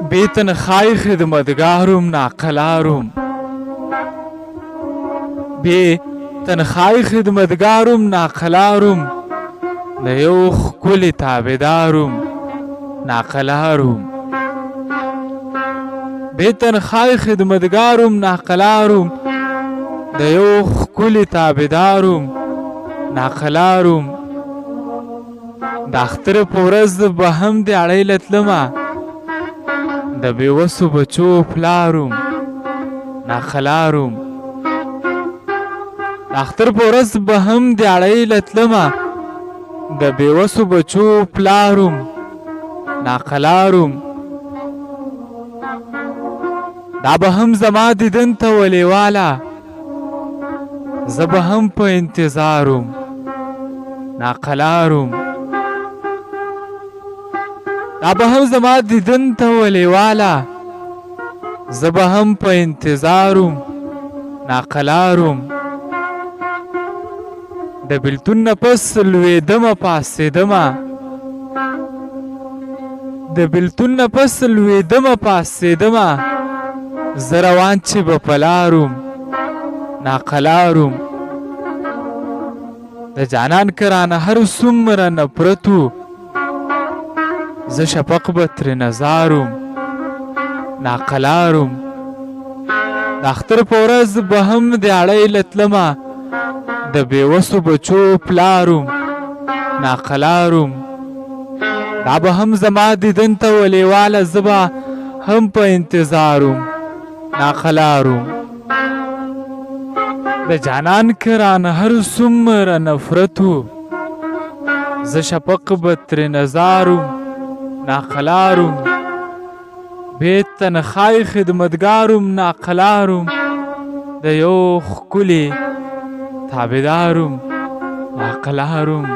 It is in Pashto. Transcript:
بې تنخوای خدمتګاروم ناقلاروم بې تنخوای خدمتګاروم ناقلاروم د یو ښکلي تابعداروم ناقلاروم بې تنخوای خدمتګاروم ناقلاروم د یو ښکلي تابعداروم ناقلاروم د اختر په ورځ به هم د اړۍ له تلمه د بېوسو بچو پلاروم ناقلاروم د اختر په ورځ به هم د اړۍ له تلمه د بېوسو بچو پلاروم ناقلاروم دا به هم زما دیدن ته ولیواله زه به هم په انتظاروم ناقلاروم دا به هم زما دیدن ته ولیواله زه به هم په انتظاروم ناقلاروم د بېلتون نه پس لوېدمه پاڅېدمه د بېلتون نه پس لوېدمه پاڅېدمه زه روان چې به په لاروم ناقلاروم د جانان که رانه هر څومره نفرت و زه شفق به ترې نزاروم ناقلاروم د اختر په ورځ به هم د اړۍ له تلمه د بېوسو بچو پلاروم ناقلاروم دا به هم زما دیدن ته ولیواله زه به هم په انتظاروم ناقلاروم د جانان که رانه هر څومره نفرت و زه شفق به ترې نزاروم ناقلاروم بې تنخوای خدمتګاروم ناقلاروم د یو ښکلي تابعداروم ناقلاروم